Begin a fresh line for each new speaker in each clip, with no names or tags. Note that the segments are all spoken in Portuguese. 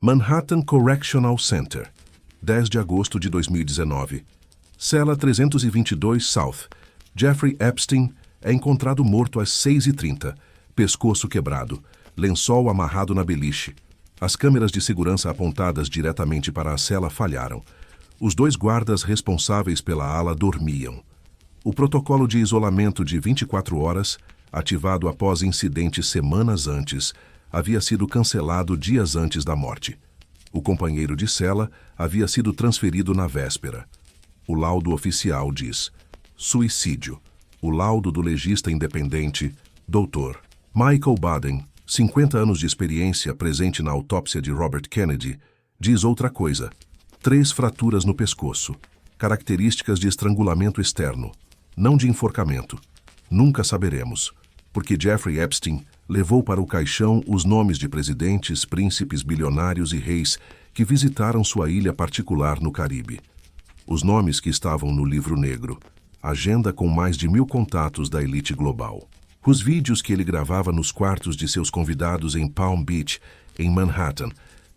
Manhattan Correctional Center, 10 de agosto de 2019. Cela 322 South. Jeffrey Epstein é encontrado morto às 6h30, pescoço quebrado, lençol amarrado na beliche. As câmeras de segurança apontadas diretamente para a cela falharam. Os 2 guardas responsáveis pela ala dormiam. O protocolo de isolamento de 24 horas, ativado após incidentes semanas antes, havia sido cancelado dias antes da morte. O companheiro de cela havia sido transferido na véspera. O laudo oficial diz: suicídio. O laudo do legista independente, Dr. Michael Baden, 50 anos de experiência presente na autópsia de Robert Kennedy, diz outra coisa: 3 fraturas no pescoço, características de estrangulamento externo, não de enforcamento. Nunca saberemos, porque Jeffrey Epstein levou para o caixão os nomes de presidentes, príncipes, bilionários e reis que visitaram sua ilha particular no Caribe. Os nomes que estavam no livro negro, agenda com mais de 1000 contatos da elite global. Os vídeos que ele gravava nos quartos de seus convidados em Palm Beach, em Manhattan,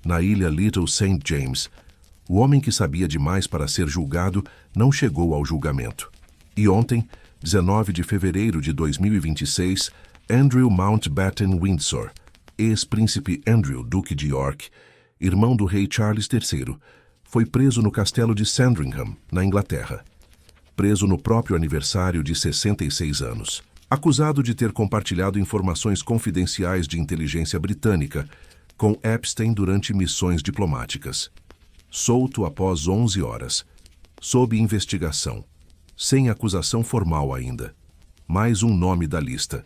na ilha Little St. James. O homem que sabia demais para ser julgado não chegou ao julgamento. E ontem, 19 de fevereiro de 2026, Andrew Mountbatten Windsor, ex-príncipe Andrew, duque de York, irmão do rei Charles III, foi preso no castelo de Sandringham, na Inglaterra. Preso no próprio aniversário de 66 anos. Acusado de ter compartilhado informações confidenciais de inteligência britânica com Epstein durante missões diplomáticas. Solto após 11 horas. Sob investigação. Sem acusação formal ainda. Mais um nome da lista.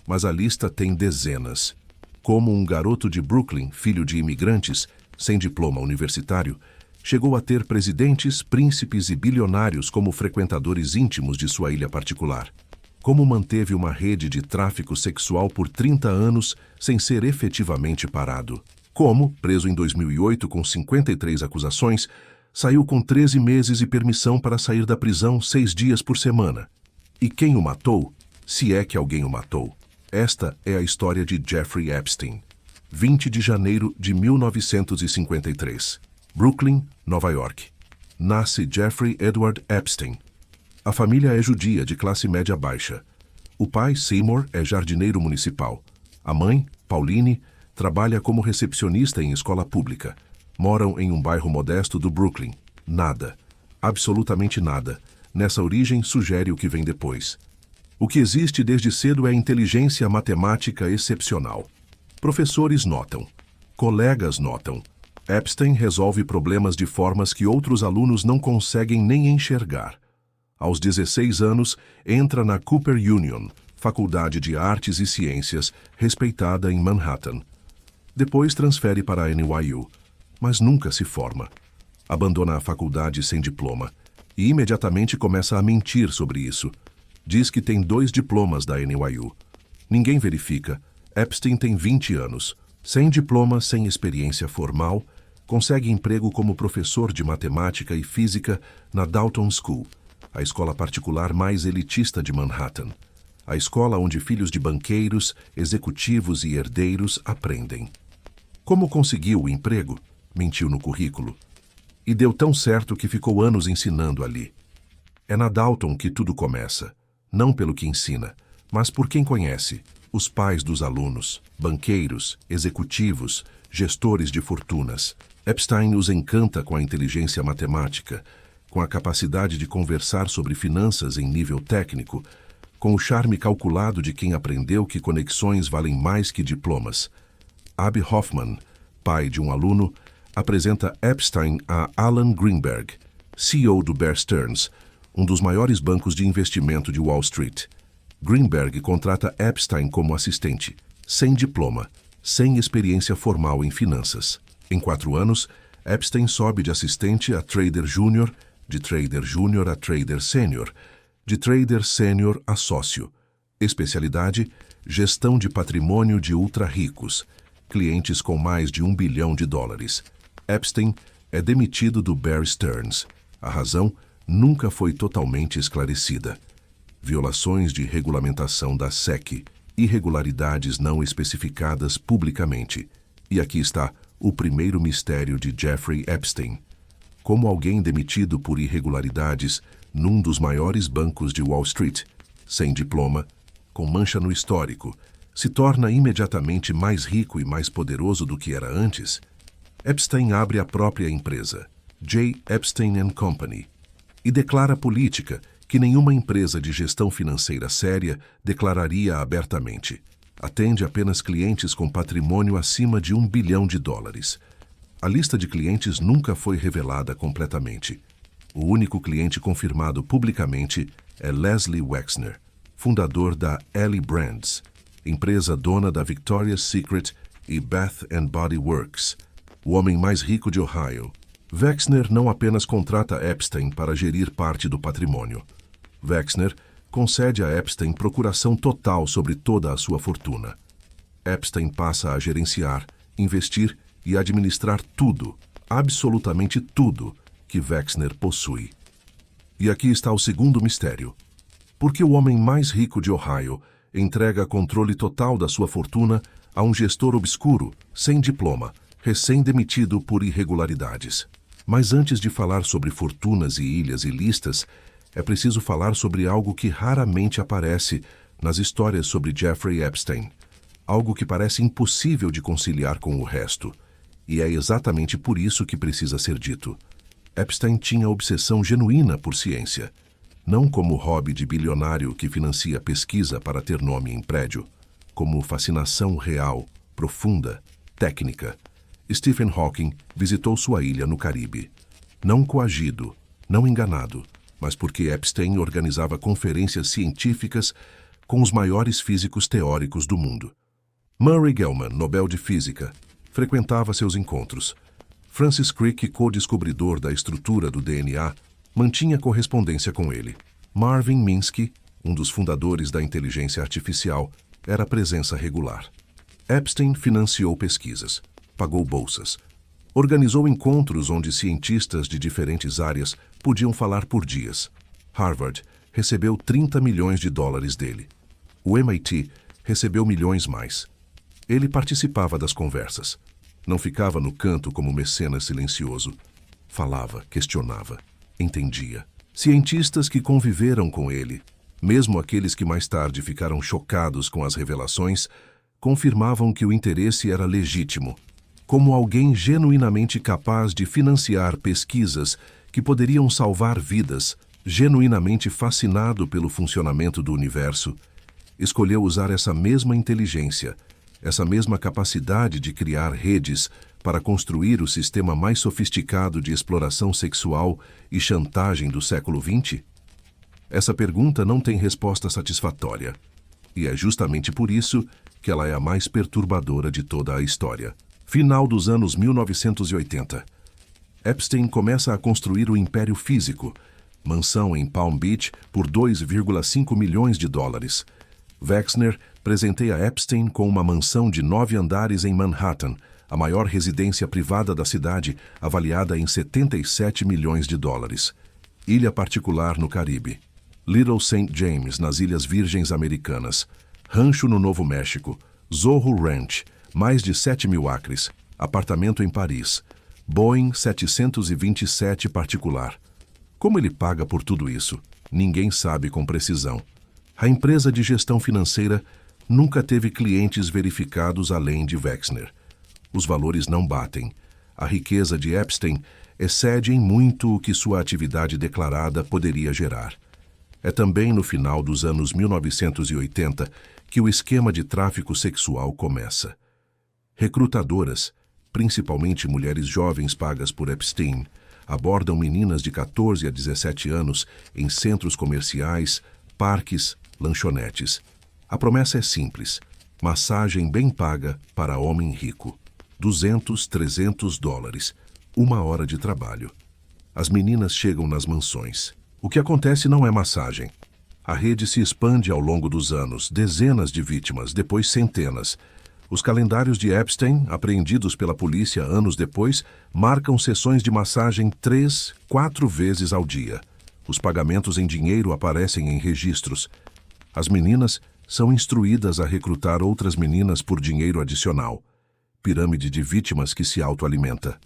Mas a lista tem dezenas. Como um garoto de Brooklyn, filho de imigrantes, sem diploma universitário, chegou a ter presidentes, príncipes e bilionários como frequentadores íntimos de sua ilha particular. Como manteve uma rede de tráfico sexual por 30 anos sem ser efetivamente parado. Como, preso em 2008 com 53 acusações, saiu com 13 meses e permissão para sair da prisão 6 dias por semana. E quem o matou, se é que alguém o matou? Esta é a história de Jeffrey Epstein. 20 de janeiro de 1953. Brooklyn, Nova York. Nasce Jeffrey Edward Epstein. A família é judia de classe média baixa. O pai, Seymour, é jardineiro municipal. A mãe, Pauline, trabalha como recepcionista em escola pública. Moram em um bairro modesto do Brooklyn. Nada, absolutamente nada, nessa origem sugere o que vem depois. O que existe desde cedo é inteligência matemática excepcional. Professores notam. Colegas notam. Epstein resolve problemas de formas que outros alunos não conseguem nem enxergar. Aos 16 anos, entra na Cooper Union, Faculdade de Artes e Ciências, respeitada em Manhattan. Depois transfere para a NYU, mas nunca se forma. Abandona a faculdade sem diploma e imediatamente começa a mentir sobre isso. Diz que tem 2 diplomas da NYU. Ninguém verifica. Epstein tem 20 anos. Sem diploma, sem experiência formal, consegue emprego como professor de matemática e física na Dalton School, a escola particular mais elitista de Manhattan. A escola onde filhos de banqueiros, executivos e herdeiros aprendem. Como conseguiu o emprego? Mentiu no currículo. E deu tão certo que ficou anos ensinando ali. É na Dalton que tudo começa. Não pelo que ensina, mas por quem conhece. Os pais dos alunos, banqueiros, executivos, gestores de fortunas. Epstein os encanta com a inteligência matemática, com a capacidade de conversar sobre finanças em nível técnico, com o charme calculado de quem aprendeu que conexões valem mais que diplomas. Abby Hoffman, pai de um aluno, apresenta Epstein a Alan Greenberg, CEO do Bear Stearns, um dos maiores bancos de investimento de Wall Street. Greenberg contrata Epstein como assistente, sem diploma, sem experiência formal em finanças. Em 4 anos, Epstein sobe de assistente a trader júnior, de trader júnior a trader sênior, de trader sênior a sócio. Especialidade: gestão de patrimônio de ultra-ricos, clientes com mais de $1 bilhão. Epstein é demitido do Bear Stearns. A razão nunca foi totalmente esclarecida. Violações de regulamentação da SEC, irregularidades não especificadas publicamente. E aqui está o primeiro mistério de Jeffrey Epstein. Como alguém demitido por irregularidades num dos maiores bancos de Wall Street, sem diploma, com mancha no histórico, se torna imediatamente mais rico e mais poderoso do que era antes? Epstein abre a própria empresa, J. Epstein & Company, e declara política que nenhuma empresa de gestão financeira séria declararia abertamente. Atende apenas clientes com patrimônio acima de $1 bilhão. A lista de clientes nunca foi revelada completamente. O único cliente confirmado publicamente é Leslie Wexner, fundador da L Brands, empresa dona da Victoria's Secret e Bath & Body Works, o homem mais rico de Ohio. Wexner não apenas contrata Epstein para gerir parte do patrimônio. Wexner concede a Epstein procuração total sobre toda a sua fortuna. Epstein passa a gerenciar, investir e administrar tudo, absolutamente tudo, que Wexner possui. E aqui está o segundo mistério. Por que o homem mais rico de Ohio entrega controle total da sua fortuna a um gestor obscuro, sem diploma, recém-demitido por irregularidades? Mas antes de falar sobre fortunas e ilhas ilícitas, é preciso falar sobre algo que raramente aparece nas histórias sobre Jeffrey Epstein. Algo que parece impossível de conciliar com o resto. E é exatamente por isso que precisa ser dito. Epstein tinha obsessão genuína por ciência. Não como hobby de bilionário que financia pesquisa para ter nome em prédio. Como fascinação real, profunda, técnica. Stephen Hawking visitou sua ilha no Caribe. Não coagido, não enganado, mas porque Epstein organizava conferências científicas com os maiores físicos teóricos do mundo. Murray Gell-Mann, Nobel de Física, frequentava seus encontros. Francis Crick, co-descobridor da estrutura do DNA, mantinha correspondência com ele. Marvin Minsky, um dos fundadores da inteligência artificial, era presença regular. Epstein financiou pesquisas, pagou bolsas, organizou encontros onde cientistas de diferentes áreas podiam falar por dias. Harvard recebeu $30 milhões dele. O MIT recebeu milhões mais. Ele participava das conversas. Não ficava no canto como mecenas silencioso. Falava, questionava, entendia. Cientistas que conviveram com ele, mesmo aqueles que mais tarde ficaram chocados com as revelações, confirmavam que o interesse era legítimo, como alguém genuinamente capaz de financiar pesquisas que poderiam salvar vidas, genuinamente fascinado pelo funcionamento do universo, escolheu usar essa mesma inteligência, essa mesma capacidade de criar redes para construir o sistema mais sofisticado de exploração sexual e chantagem do século XX? Essa pergunta não tem resposta satisfatória, e é justamente por isso que ela é a mais perturbadora de toda a história. Final dos anos 1980. Epstein começa a construir o império físico, mansão em Palm Beach por $2,5 milhões. Wexner presenteia Epstein com uma mansão de 9 andares em Manhattan, a maior residência privada da cidade, avaliada em $77 milhões. Ilha particular no Caribe. Little St. James, nas Ilhas Virgens Americanas. Rancho no Novo México. Zorro Ranch, mais de 7.000 acres. Apartamento em Paris. Boeing 727 particular. Como ele paga por tudo isso? Ninguém sabe com precisão. A empresa de gestão financeira nunca teve clientes verificados além de Wexner. Os valores não batem. A riqueza de Epstein excede em muito o que sua atividade declarada poderia gerar. É também no final dos anos 1980 que o esquema de tráfico sexual começa. Recrutadoras, principalmente mulheres jovens pagas por Epstein, abordam meninas de 14 a 17 anos em centros comerciais, parques, lanchonetes. A promessa é simples: massagem bem paga para homem rico. $200, $300, 1 hora de trabalho. As meninas chegam nas mansões. O que acontece não é massagem. A rede se expande ao longo dos anos, dezenas de vítimas, depois centenas. Os calendários de Epstein, apreendidos pela polícia anos depois, marcam sessões de massagem 3, 4 vezes ao dia. Os pagamentos em dinheiro aparecem em registros. As meninas são instruídas a recrutar outras meninas por dinheiro adicional. pirâmide de vítimas que se autoalimenta.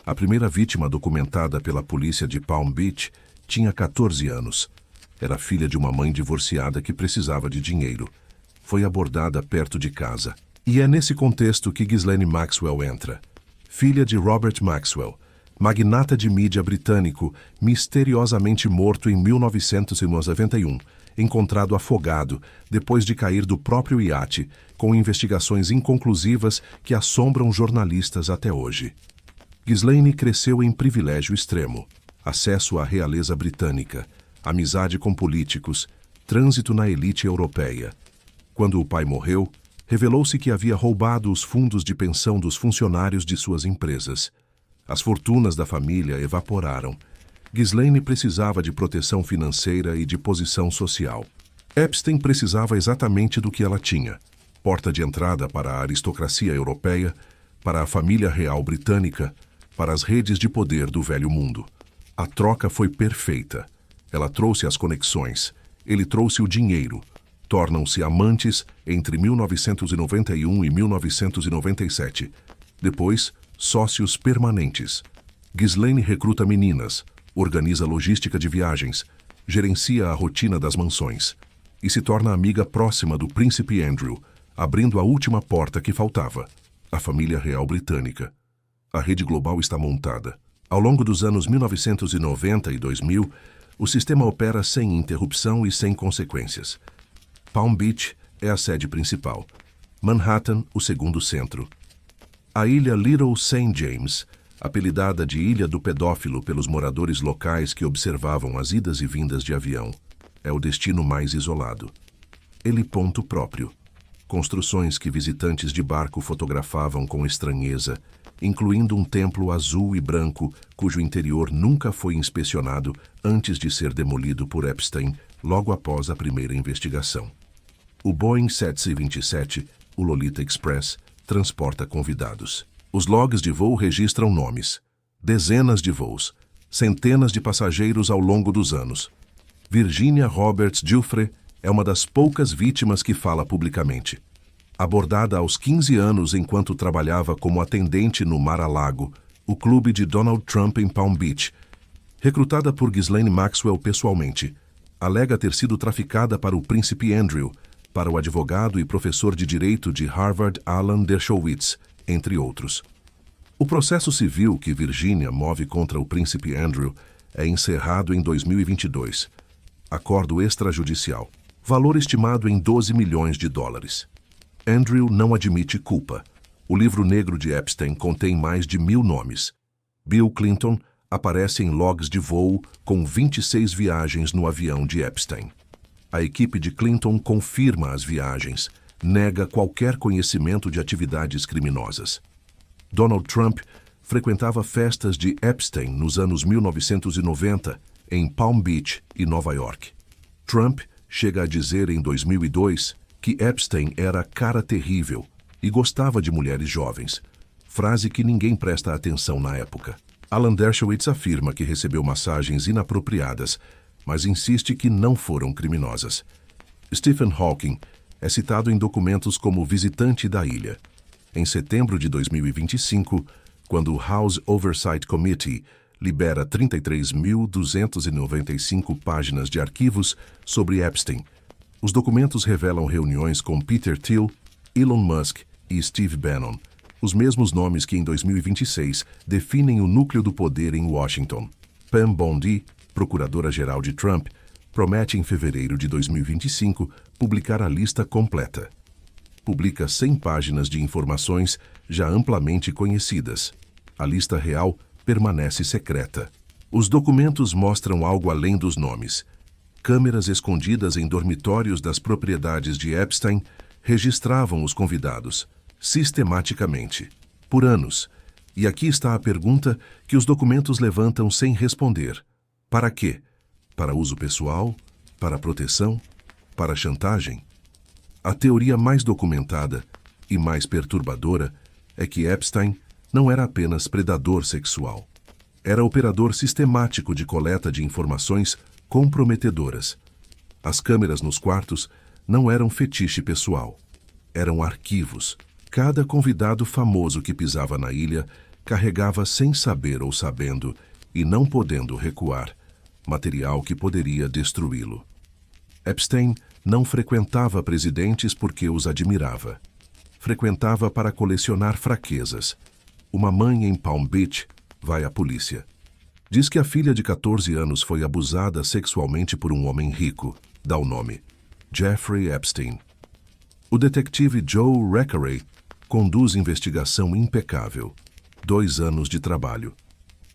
A primeira vítima documentada pela polícia de Palm Beach tinha 14 anos. Era filha de uma mãe divorciada que precisava de dinheiro. Foi abordada perto de casa. E é nesse contexto que Ghislaine Maxwell entra. Filha de Robert Maxwell, magnata de mídia britânico, misteriosamente morto em 1991, encontrado afogado depois de cair do próprio iate, com investigações inconclusivas que assombram jornalistas até hoje. Ghislaine cresceu em privilégio extremo, acesso à realeza britânica, amizade com políticos, trânsito na elite europeia. Quando o pai morreu, revelou-se que havia roubado os fundos de pensão dos funcionários de suas empresas. As fortunas da família evaporaram. Ghislaine precisava de proteção financeira e de posição social. Epstein precisava exatamente do que ela tinha: porta de entrada para a aristocracia europeia, para a família real britânica, para as redes de poder do velho mundo. A troca foi perfeita. Ela trouxe as conexões, ele trouxe o dinheiro. Tornam-se amantes entre 1991 e 1997. Depois, sócios permanentes. Ghislaine recruta meninas, organiza logística de viagens, gerencia a rotina das mansões e se torna amiga próxima do príncipe Andrew, abrindo a última porta que faltava: a família real britânica. A rede global está montada. Ao longo dos anos 1990 e 2000, o sistema opera sem interrupção e sem consequências. Palm Beach é a sede principal. Manhattan, o segundo centro. A ilha Little St. James, apelidada de Ilha do Pedófilo pelos moradores locais que observavam as idas e vindas de avião, é o destino mais isolado. Ele ponto próprio. Construções que visitantes de barco fotografavam com estranheza, incluindo um templo azul e branco cujo interior nunca foi inspecionado antes de ser demolido por Epstein logo após a primeira investigação. O Boeing 727, o Lolita Express, transporta convidados. Os logs de voo registram nomes. Dezenas de voos, centenas de passageiros ao longo dos anos. Virginia Roberts Giuffre é uma das poucas vítimas que fala publicamente. Abordada aos 15 anos enquanto trabalhava como atendente no Mar-a-Lago, o clube de Donald Trump em Palm Beach. Recrutada por Ghislaine Maxwell pessoalmente, alega ter sido traficada para o príncipe Andrew, para o advogado e professor de direito de Harvard Alan Dershowitz, entre outros. O processo civil que Virginia move contra o príncipe Andrew é encerrado em 2022. Acordo extrajudicial. Valor estimado em 12 milhões de dólares. Andrew não admite culpa. O livro negro de Epstein contém mais de 1000 nomes. Bill Clinton aparece em logs de voo com 26 viagens no avião de Epstein. A equipe de Clinton confirma as viagens, nega qualquer conhecimento de atividades criminosas. Donald Trump frequentava festas de Epstein nos anos 1990 em Palm Beach e Nova York. Trump chega a dizer em 2002 que Epstein era cara terrível e gostava de mulheres jovens, frase que ninguém presta atenção na época. Alan Dershowitz afirma que recebeu massagens inapropriadas, mas insiste que não foram criminosas. Stephen Hawking é citado em documentos como visitante da ilha. Em setembro de 2025, quando o House Oversight Committee libera 33.295 páginas de arquivos sobre Epstein, os documentos revelam reuniões com Peter Thiel, Elon Musk e Steve Bannon, os mesmos nomes que em 2026 definem o núcleo do poder em Washington. Pam Bondi, procuradora-geral de Trump, promete em fevereiro de 2025 publicar a lista completa. Publica 100 páginas de informações já amplamente conhecidas. A lista real permanece secreta. Os documentos mostram algo além dos nomes. Câmeras escondidas em dormitórios das propriedades de Epstein registravam os convidados, sistematicamente, por anos. E aqui está a pergunta que os documentos levantam sem responder. Para quê? Para uso pessoal? Para proteção? Para chantagem? A teoria mais documentada e mais perturbadora é que Epstein não era apenas predador sexual. Era operador sistemático de coleta de informações comprometedoras. As câmeras nos quartos não eram fetiche pessoal. Eram arquivos, Cada convidado famoso que pisava na ilha carregava sem saber ou sabendo, e não podendo recuar, material que poderia destruí-lo. Epstein não frequentava presidentes porque os admirava. Frequentava para colecionar fraquezas. Uma mãe em Palm Beach vai à polícia. Diz que a filha de 14 anos foi abusada sexualmente por um homem rico. Dá o nome: Jeffrey Epstein. O detetive Joe Recarey conduz investigação impecável. 2 anos de trabalho.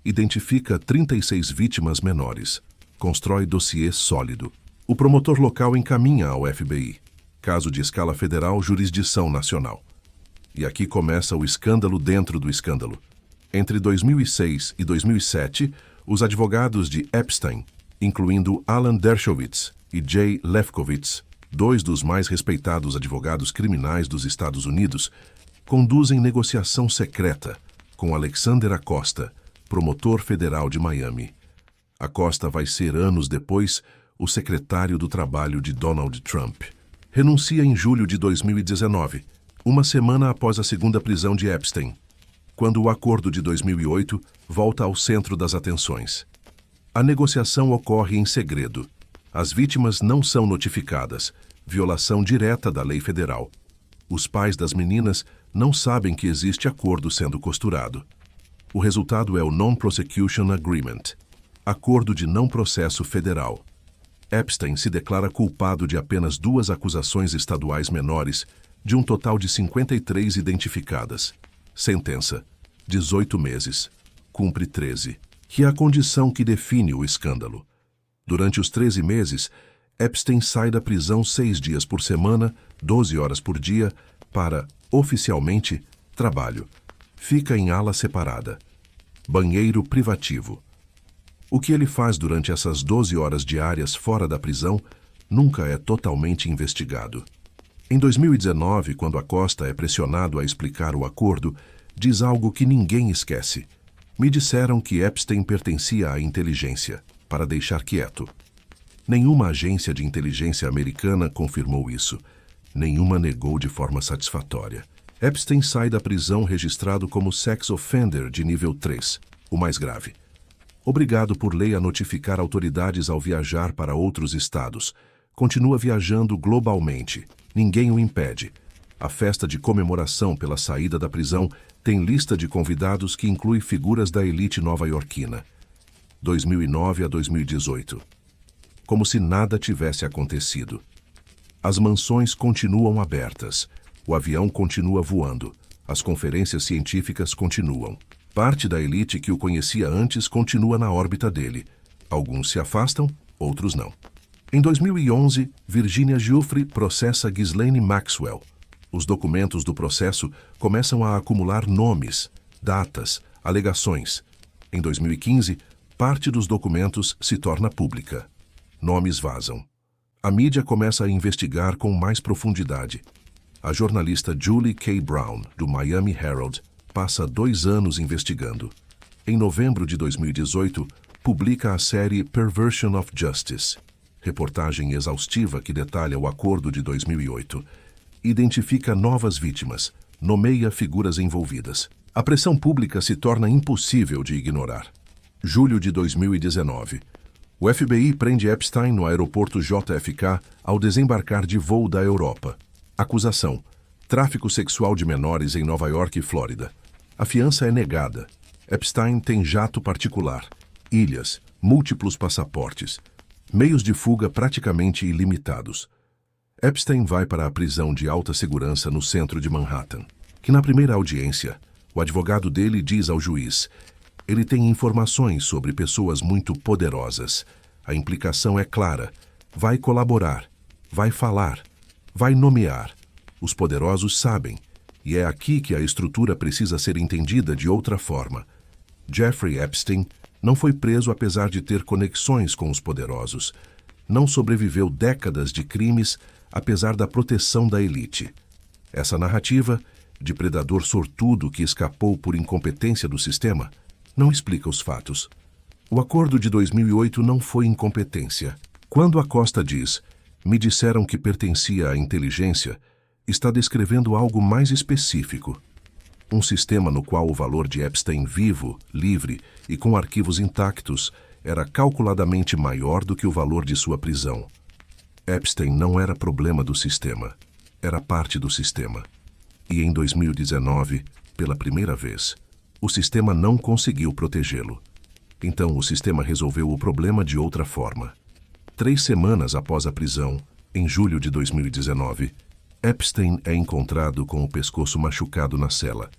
Identifica 36 vítimas menores. Constrói dossiê sólido. O promotor local encaminha ao FBI. Caso de escala federal, jurisdição nacional. E aqui começa o escândalo dentro do escândalo. Entre 2006 e 2007, os advogados de Epstein, incluindo Alan Dershowitz e Jay Lefkowitz, 2 dos mais respeitados advogados criminais dos Estados Unidos, conduzem negociação secreta com Alexander Acosta, promotor federal de Miami. Acosta vai ser, anos depois, o secretário do Trabalho de Donald Trump. Renuncia em julho de 2019, uma semana após a segunda prisão de Epstein, quando o acordo de 2008 volta ao centro das atenções. A negociação ocorre em segredo. As vítimas não são notificadas, violação direta da lei federal. Os pais das meninas não sabem que existe acordo sendo costurado. O resultado é o Non-Prosecution Agreement, acordo de não processo federal. Epstein se declara culpado de apenas 2 acusações estaduais menores, de um total de 53 identificadas. Sentença: 18 meses. Cumpre 13, que é a condição que define o escândalo. Durante os 13 meses, Epstein sai da prisão 6 dias por semana, 12 horas por dia, para, oficialmente, trabalho. Fica em ala separada. Banheiro privativo. O que ele faz durante essas 12 horas diárias fora da prisão nunca é totalmente investigado. Em 2019, quando Acosta é pressionado a explicar o acordo, diz algo que ninguém esquece. Me disseram que Epstein pertencia à inteligência, para deixar quieto. Nenhuma agência de inteligência americana confirmou isso. Nenhuma negou de forma satisfatória. Epstein sai da prisão registrado como sex offender de nível 3, o mais grave. Obrigado por lei a notificar autoridades ao viajar para outros estados. Continua viajando globalmente. Ninguém o impede. A festa de comemoração pela saída da prisão tem lista de convidados que inclui figuras da elite nova-iorquina. 2009 a 2018. Como se nada tivesse acontecido. As mansões continuam abertas. O avião continua voando. As conferências científicas continuam. Parte da elite que o conhecia antes continua na órbita dele. Alguns se afastam, outros não. Em 2011, Virginia Giuffre processa Ghislaine Maxwell. Os documentos do processo começam a acumular nomes, datas, alegações. Em 2015, parte dos documentos se torna pública. Nomes vazam. A mídia começa a investigar com mais profundidade. A jornalista Julie K. Brown, do Miami Herald, passa 2 anos investigando. Em novembro de 2018, publica a série Perversion of Justice, reportagem exaustiva que detalha o acordo de 2008. Identifica novas vítimas, nomeia figuras envolvidas. A pressão pública se torna impossível de ignorar. Julho de 2019. O FBI prende Epstein no aeroporto JFK ao desembarcar de voo da Europa. Acusação: tráfico sexual de menores em Nova York e Flórida. A fiança é negada. Epstein tem jato particular, ilhas, múltiplos passaportes, meios de fuga praticamente ilimitados. Epstein vai para a prisão de alta segurança no centro de Manhattan, que na primeira audiência, o advogado dele diz ao juiz: ele tem informações sobre pessoas muito poderosas. A implicação é clara. Vai colaborar, vai falar, vai nomear. Os poderosos sabem. E é aqui que a estrutura precisa ser entendida de outra forma. Jeffrey Epstein não foi preso apesar de ter conexões com os poderosos. Não sobreviveu décadas de crimes apesar da proteção da elite. Essa narrativa, de predador sortudo que escapou por incompetência do sistema, não explica os fatos. O acordo de 2008 não foi incompetência. Quando Acosta diz: me disseram que pertencia à inteligência, está descrevendo algo mais específico. Um sistema no qual o valor de Epstein vivo, livre e com arquivos intactos era calculadamente maior do que o valor de sua prisão. Epstein não era problema do sistema, era parte do sistema. E em 2019, pela primeira vez, o sistema não conseguiu protegê-lo. Então o sistema resolveu o problema de outra forma. 3 semanas após a prisão, em julho de 2019, Epstein é encontrado com o pescoço machucado na cela,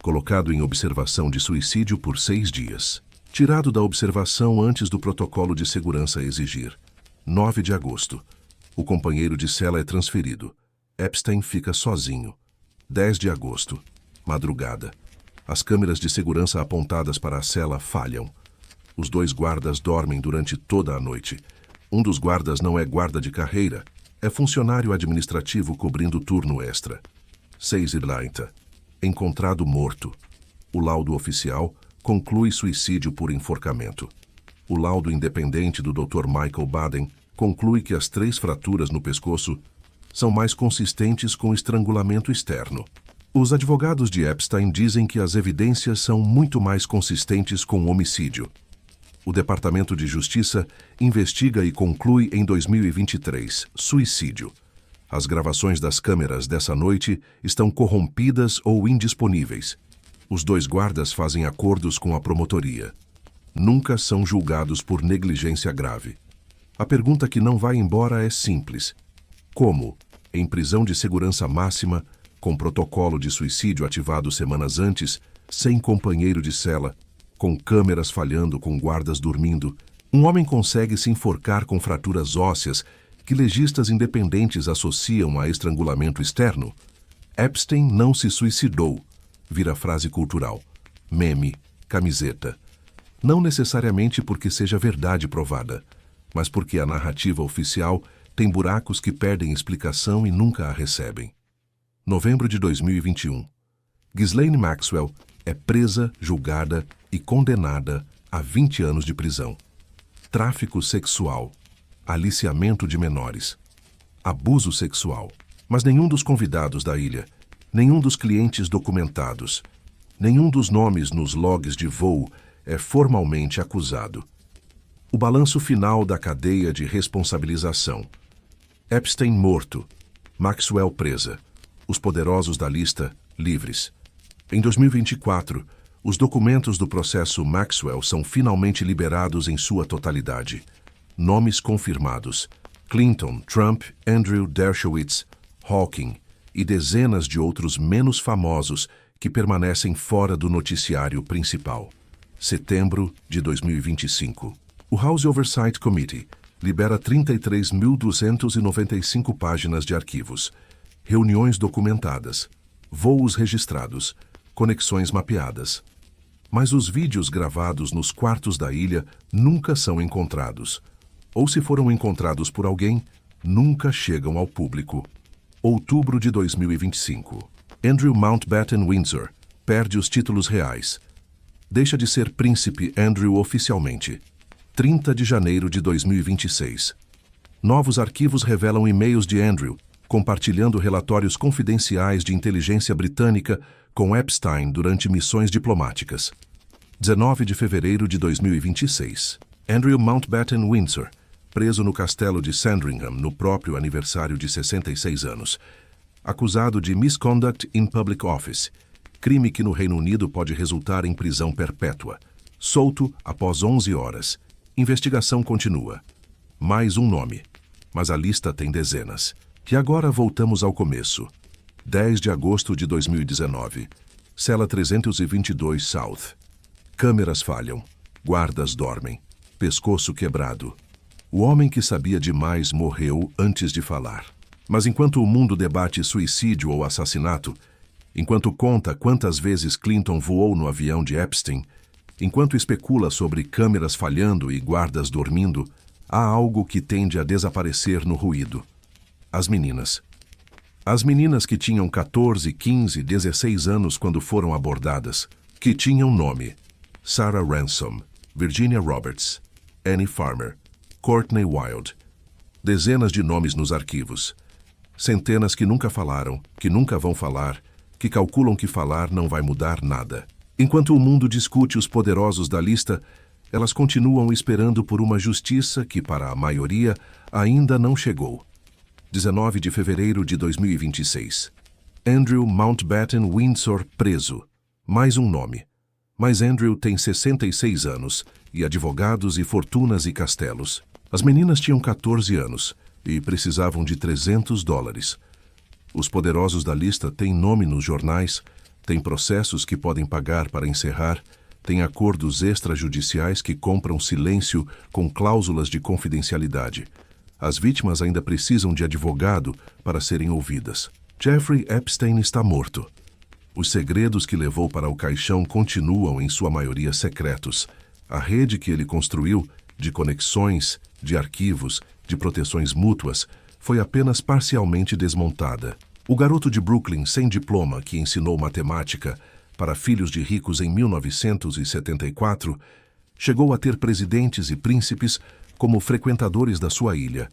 colocado em observação de suicídio por 6 dias. Tirado da observação antes do protocolo de segurança exigir. 9 de agosto. O companheiro de cela é transferido. Epstein fica sozinho. 10 de agosto. Madrugada. As câmeras de segurança apontadas para a cela falham. Os 2 guardas dormem durante toda a noite. Um dos guardas não é guarda de carreira, é funcionário administrativo cobrindo turno extra. 6h30. Encontrado morto. O laudo oficial conclui suicídio por enforcamento. O laudo independente do Dr. Michael Baden conclui que as 3 fraturas no pescoço são mais consistentes com estrangulamento externo. Os advogados de Epstein dizem que as evidências são muito mais consistentes com homicídio. O Departamento de Justiça investiga e conclui em 2023 suicídio. As gravações das câmeras dessa noite estão corrompidas ou indisponíveis. Os 2 guardas fazem acordos com a promotoria. Nunca são julgados por negligência grave. A pergunta que não vai embora é simples. Como, em prisão de segurança máxima, com protocolo de suicídio ativado semanas antes, sem companheiro de cela, com câmeras falhando, com guardas dormindo, um homem consegue se enforcar com fraturas ósseas que legistas independentes associam a estrangulamento externo? Epstein não se suicidou, vira frase cultural, meme, camiseta. Não necessariamente porque seja verdade provada, mas porque a narrativa oficial tem buracos que perdem explicação e nunca a recebem. Novembro de 2021. Ghislaine Maxwell é presa, julgada e condenada a 20 anos de prisão. Tráfico sexual, aliciamento de menores, abuso sexual. Mas nenhum dos convidados da ilha, nenhum dos clientes documentados, nenhum dos nomes nos logs de voo é formalmente acusado. O balanço final da cadeia de responsabilização. Epstein morto, Maxwell presa, os poderosos da lista livres. Em 2024, os documentos do processo Maxwell são finalmente liberados em sua totalidade. Nomes confirmados: Clinton, Trump, Andrew Dershowitz, Hawking e dezenas de outros menos famosos que permanecem fora do noticiário principal. Setembro de 2025. O House Oversight Committee libera 33.295 páginas de arquivos, reuniões documentadas, voos registrados, conexões mapeadas. Mas os vídeos gravados nos quartos da ilha nunca são encontrados. Ou se foram encontrados por alguém, nunca chegam ao público. Outubro de 2025. Andrew Mountbatten Windsor perde os títulos reais. Deixa de ser príncipe Andrew oficialmente. 30 de janeiro de 2026. Novos arquivos revelam e-mails de Andrew, compartilhando relatórios confidenciais de inteligência britânica com Epstein durante missões diplomáticas. 19 de fevereiro de 2026. Andrew Mountbatten Windsor, preso no castelo de Sandringham no próprio aniversário de 66 anos. Acusado de misconduct in public office, crime que no Reino Unido pode resultar em prisão perpétua. Solto após 11 horas. Investigação continua. Mais um nome, mas a lista tem dezenas. E agora voltamos ao começo. 10 de agosto de 2019. Cela 322 South. Câmeras falham. Guardas dormem. Pescoço quebrado. O homem que sabia demais morreu antes de falar. Mas enquanto o mundo debate suicídio ou assassinato, enquanto conta quantas vezes Clinton voou no avião de Epstein, enquanto especula sobre câmeras falhando e guardas dormindo, há algo que tende a desaparecer no ruído. As meninas. As meninas que tinham 14, 15, 16 anos quando foram abordadas, que tinham nome: Sarah Ransom, Virginia Roberts, Annie Farmer, Courtney Wild. Dezenas de nomes nos arquivos. Centenas que nunca falaram, que nunca vão falar, que calculam que falar não vai mudar nada. Enquanto o mundo discute os poderosos da lista, elas continuam esperando por uma justiça que, para a maioria, ainda não chegou. 19 de fevereiro de 2026. Andrew Mountbatten Windsor preso. Mais um nome. Mas Andrew tem 66 anos, e advogados e fortunas e castelos. As meninas tinham 14 anos e precisavam de $300. Os poderosos da lista têm nome nos jornais, têm processos que podem pagar para encerrar, têm acordos extrajudiciais que compram silêncio com cláusulas de confidencialidade. As vítimas ainda precisam de advogado para serem ouvidas. Jeffrey Epstein está morto. Os segredos que levou para o caixão continuam, em sua maioria, secretos. A rede que ele construiu, de conexões, de arquivos, de proteções mútuas, foi apenas parcialmente desmontada. O garoto de Brooklyn sem diploma que ensinou matemática para filhos de ricos em 1974 chegou a ter presidentes e príncipes como frequentadores da sua ilha.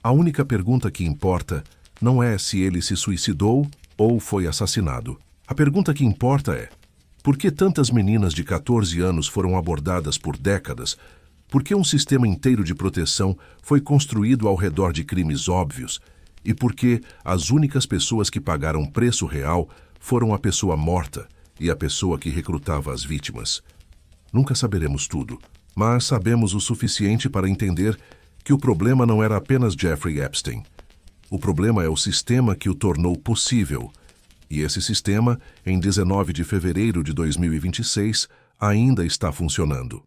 A única pergunta que importa não é se ele se suicidou ou foi assassinado. A pergunta que importa é: por que tantas meninas de 14 anos foram abordadas por décadas? Por que um sistema inteiro de proteção foi construído ao redor de crimes óbvios? E por que as únicas pessoas que pagaram preço real foram a pessoa morta e a pessoa que recrutava as vítimas? Nunca saberemos tudo, mas sabemos o suficiente para entender que o problema não era apenas Jeffrey Epstein. O problema é o sistema que o tornou possível. E esse sistema, em 19 de fevereiro de 2026, ainda está funcionando.